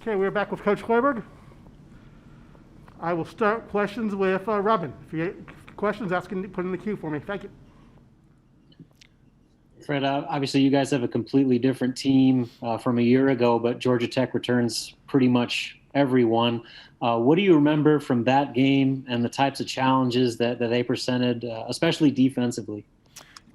Okay, we're back with Coach Hoiberg. I will start questions with Robin. If you have questions, put in the queue for me. Thank you. Fred, obviously you guys have a completely different team from a year ago, but Georgia Tech returns pretty much everyone. What do you remember from that game and the types of challenges that they presented, especially defensively?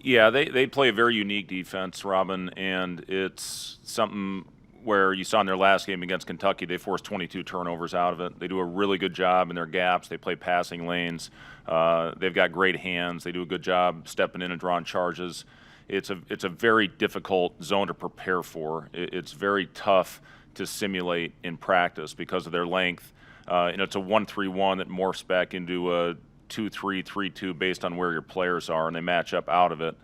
Yeah, they play a very unique defense, Robin, and it's something where you saw in their last game against Kentucky, they forced 22 turnovers out of it. They do a really good job in their gaps. They play passing lanes. They've got great hands. They do a good job stepping in and drawing charges. It's a very difficult zone to prepare for. It's very tough to simulate in practice because of their length. It's a 1-3-1 that morphs back into a 2-3, 3-2 based on where your players are, and they match up out of it.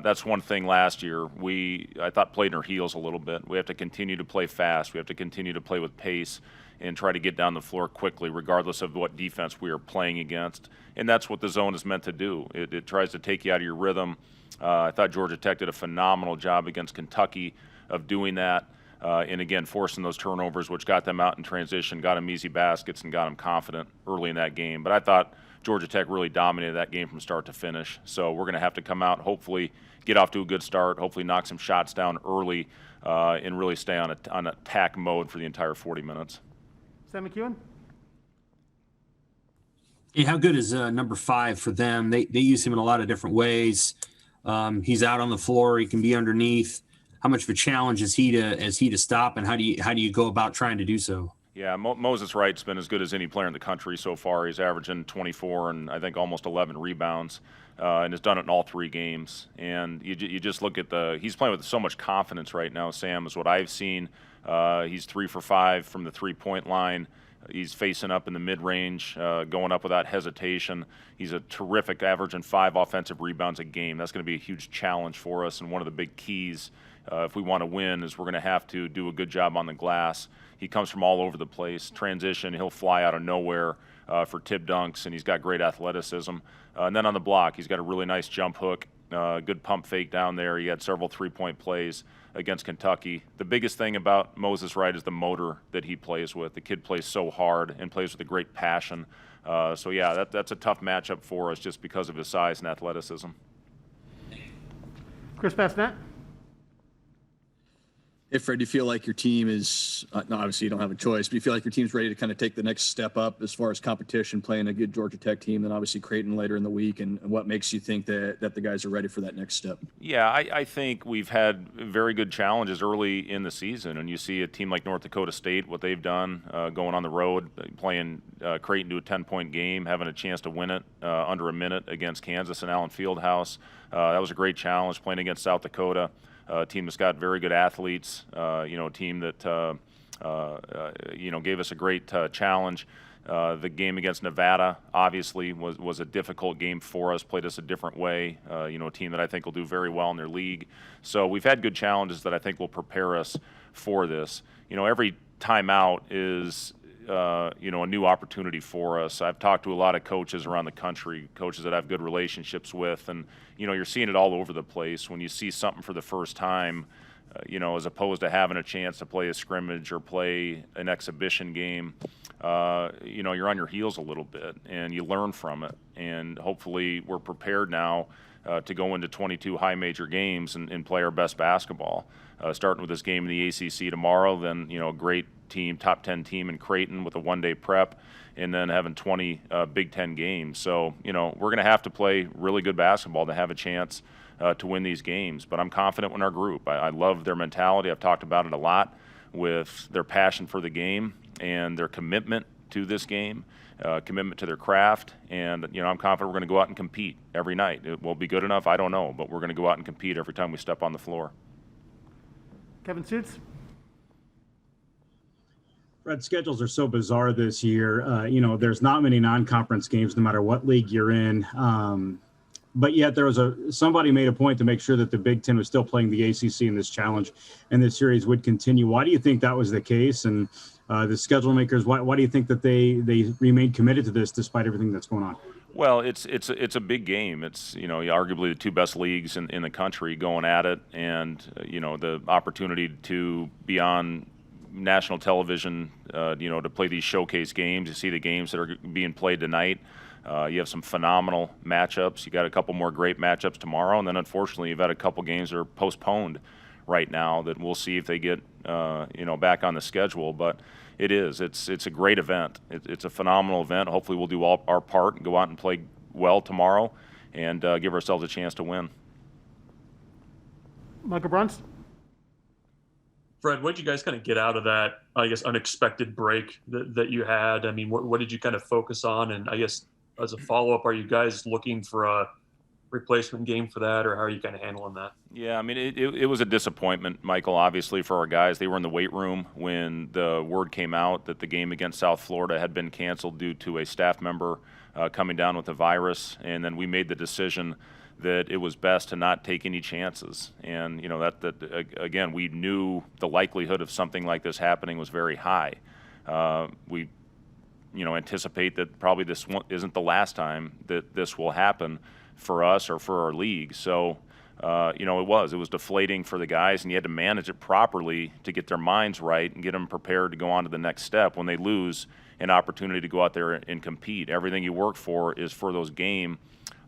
That's one thing last year. I thought played in our heels a little bit. We have to continue to play fast. We have to continue to play with pace and try to get down the floor quickly, regardless of what defense we are playing against. And that's what the zone is meant to do. It tries to take you out of your rhythm. I thought Georgia Tech did a phenomenal job against Kentucky of doing that. And again, forcing those turnovers, which got them out in transition, got them easy baskets, and got them confident early in that game. But I thought Georgia Tech really dominated that game from start to finish. So we're going to have to come out, hopefully get off to a good start, hopefully knock some shots down early, and really stay on attack mode for the entire 40 minutes. Sam McEwen? Hey, how good is number 5 for them? They use him in a lot of different ways. He's out on the floor. He can be underneath. How much of a challenge is he to stop, and how do you go about trying to do so? Yeah, Moses Wright's been as good as any player in the country so far. He's averaging 24 and I think almost 11 rebounds, and has done it in all 3 games. And you just look at he's playing with so much confidence right now, Sam, is what I've seen. He's 3 for 5 from the 3-point line. He's facing up in the mid-range, going up without hesitation. He's a terrific, averaging 5 offensive rebounds a game. That's going to be a huge challenge for us, and one of the big keys if we want to win is we're going to have to do a good job on the glass. He comes from all over the place. Transition, he'll fly out of nowhere for tip dunks, and he's got great athleticism. And then on the block, he's got a really nice jump hook, good pump fake down there. He had several 3-point plays against Kentucky. The biggest thing about Moses Wright is the motor that he plays with. The kid plays so hard and plays with a great passion. So yeah, that's a tough matchup for us just because of his size and athleticism. Chris Bassnett? Hey, Fred, do you feel like your team is, no, obviously you don't have a choice, but do you feel like your team's ready to kind of take the next step up as far as competition, playing a good Georgia Tech team, then obviously Creighton later in the week, and what makes you think that the guys are ready for that next step? Yeah, I think we've had very good challenges early in the season, and you see a team like North Dakota State, what they've done, going on the road, playing Creighton to a 10-point game, having a chance to win it under a minute against Kansas and Allen Fieldhouse. That was a great challenge, playing against South Dakota. A team that's got very good athletes, a team that, gave us a great challenge. The game against Nevada obviously was a difficult game for us, played us a different way, a team that I think will do very well in their league. So we've had good challenges that I think will prepare us for this. Every timeout is a new opportunity for us. I've talked to a lot of coaches around the country, coaches that I have good relationships with, and you're seeing it all over the place. When you see something for the first time, as opposed to having a chance to play a scrimmage or play an exhibition game, you're on your heels a little bit and you learn from it. And hopefully we're prepared now to go into 22 high major games and play our best basketball. Starting with this game in the ACC tomorrow, then a great team, top 10 team in Creighton with a one-day prep, and then having 20 Big Ten games. So we're going to have to play really good basketball to have a chance to win these games. But I'm confident in our group. I love their mentality. I've talked about it a lot, with their passion for the game and their commitment to this game, commitment to their craft. And I'm confident we're going to go out and compete every night. It will be good enough, I don't know, but we're going to go out and compete every time we step on the floor. Kevin Suits? Fred, schedules are so bizarre this year. There's not many non-conference games, no matter what league you're in. But yet somebody made a point to make sure that the Big Ten was still playing the ACC in this challenge, and this series would continue. Why do you think that was the case? And the schedule makers, why do you think that they remained committed to this despite everything that's going on? Well, it's a big game. It's arguably the 2 best leagues in the country going at it, and the opportunity to be on national television, to play these showcase games. You see the games that are being played tonight. You have some phenomenal matchups. You got a couple more great matchups tomorrow, and then unfortunately you've had a couple games that are postponed right now that we'll see if they get back on the schedule. But it's a great event. It's a phenomenal event. Hopefully we'll do all our part and go out and play well tomorrow and give ourselves a chance to win. Michael Bruns? Fred, what did you guys kind of get out of that, I guess, unexpected break that you had? I mean, what did you kind of focus on? And I guess as a follow-up, are you guys looking for a replacement game for that, or how are you kind of handling that? Yeah, I mean, it was a disappointment, Michael, obviously, for our guys. They were in the weight room when the word came out that the game against South Florida had been canceled due to a staff member coming down with the virus, and then we made the decision that it was best to not take any chances. And, that again, we knew the likelihood of something like this happening was very high. We anticipate that probably this isn't the last time that this will happen for us or for our league. So, it was deflating for the guys, and you had to manage it properly to get their minds right and get them prepared to go on to the next step when they lose an opportunity to go out there and compete. Everything you work for is for those game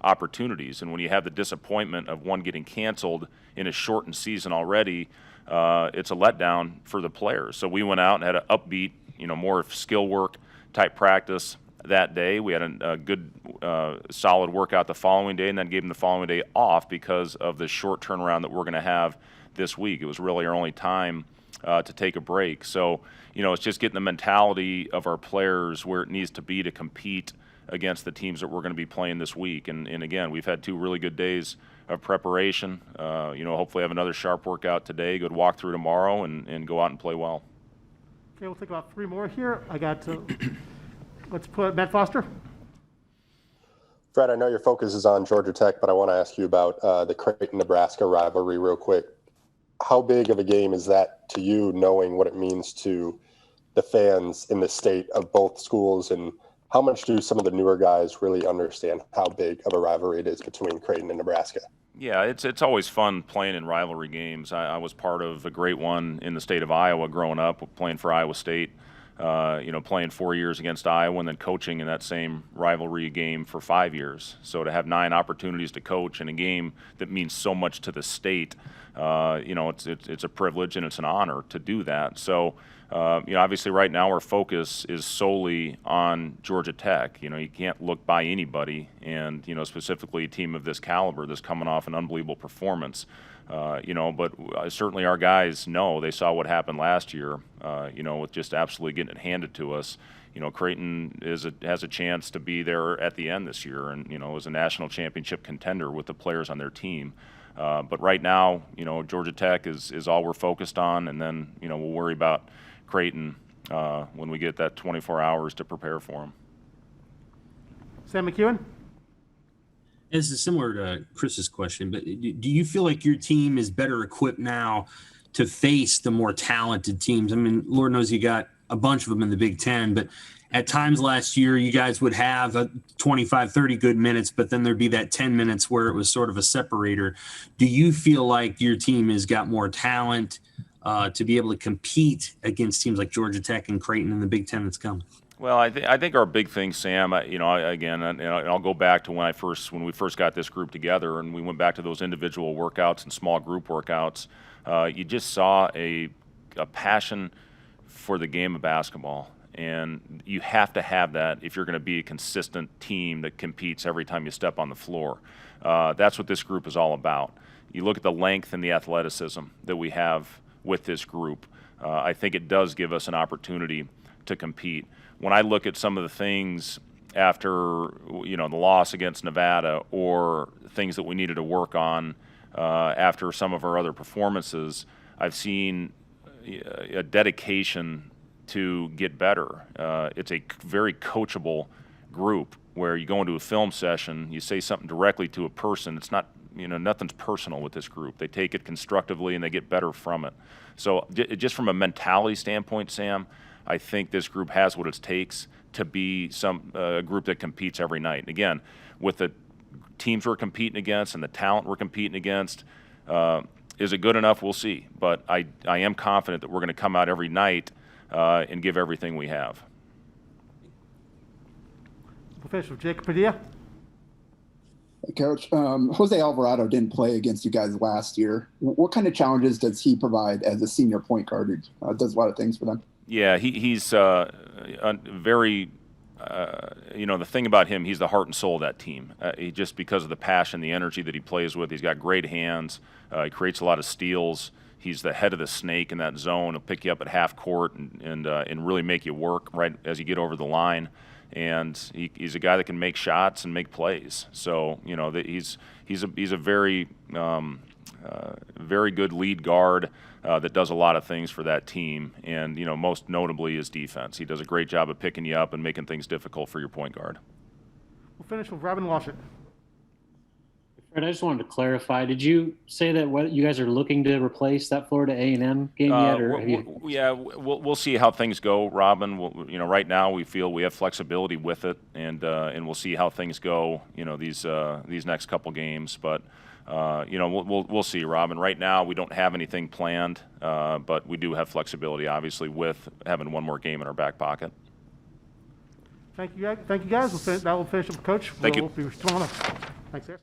opportunities, and when you have the disappointment of one getting canceled in a shortened season already, it's a letdown for the players. So we went out and had an upbeat, more skill work type practice that day. We had a good, solid workout the following day, and then gave them the following day off because of the short turnaround that we're going to have this week. It was really our only time to take a break. So, it's just getting the mentality of our players where it needs to be to compete against the teams that we're going to be playing this week. And again, we've had 2 really good days of preparation. Hopefully have another sharp workout today, good walkthrough tomorrow, and go out and play well. Okay, we'll take about 3 more here. Let's put Matt Foster. Fred, I know your focus is on Georgia Tech, but I want to ask you about the Creighton-Nebraska rivalry real quick. How big of a game is that to you, knowing what it means to the fans in the state of both schools, and how much do some of the newer guys really understand how big of a rivalry it is between Creighton and Nebraska? Yeah, it's always fun playing in rivalry games. I was part of a great one in the state of Iowa growing up, playing for Iowa State. Playing 4 years against Iowa and then coaching in that same rivalry game for 5 years. So to have 9 opportunities to coach in a game that means so much to the state, it's a privilege and it's an honor to do that. So, obviously right now our focus is solely on Georgia Tech. You can't look by anybody, and, specifically a team of this caliber that's coming off an unbelievable performance. But certainly our guys know, they saw what happened last year, with just absolutely getting it handed to us. Creighton has a chance to be there at the end this year and, is a national championship contender with the players on their team. But right now, Georgia Tech is all we're focused on, and then, we'll worry about Creighton when we get that 24 hours to prepare for them. Sam McEwen? This is similar to Chris's question, but do you feel like your team is better equipped now to face the more talented teams? I mean, Lord knows you got a bunch of them in the Big Ten, but at times last year you guys would have 25, 30 good minutes, but then there'd be that 10 minutes where it was sort of a separator. Do you feel like your team has got more talent to be able to compete against teams like Georgia Tech and Creighton in the Big Ten that's coming? Well, I think our big thing, Sam, again, and I'll go back to when we first got this group together, and we went back to those individual workouts and small group workouts. You just saw a passion for the game of basketball, and you have to have that if you're going to be a consistent team that competes every time you step on the floor. That's what this group is all about. You look at the length and the athleticism that we have with this group. I think it does give us an opportunity to compete. When I look at some of the things after, the loss against Nevada, or things that we needed to work on after some of our other performances, I've seen a dedication to get better. It's a very coachable group where you go into a film session, you say something directly to a person. It's not, nothing's personal with this group. They take it constructively and they get better from it. So just from a mentality standpoint, Sam, I think this group has what it takes to be a group that competes every night. And again, with the teams we're competing against and the talent we're competing against, is it good enough? We'll see. But I am confident that we're going to come out every night and give everything we have. We'll finish with Jake Padilla. Coach, Jose Alvarado didn't play against you guys last year. What kind of challenges does he provide as a senior point guard who does a lot of things for them? Yeah, he's very, the thing about him, he's the heart and soul of that team. He just because of the passion, the energy that he plays with, he's got great hands. He creates a lot of steals. He's the head of the snake in that zone. He'll pick you up at half court and really make you work right as you get over the line. And he's a guy that can make shots and make plays. So he's a very very good lead guard that does a lot of things for that team. And most notably his defense. He does a great job of picking you up and making things difficult for your point guard. We'll finish with Robin Washington. Fred, I just wanted to clarify. Did you say that you guys are looking to replace that Florida A&M game yet? Or we'll see how things go, Robin. Right now we feel we have flexibility with it, and we'll see how things go. These next couple games, but we'll see, Robin. Right now we don't have anything planned, but we do have flexibility, obviously, with having one more game in our back pocket. Thank you, guys. That will finish up, Coach. Thank you. We'll be responding. Thanks, sir.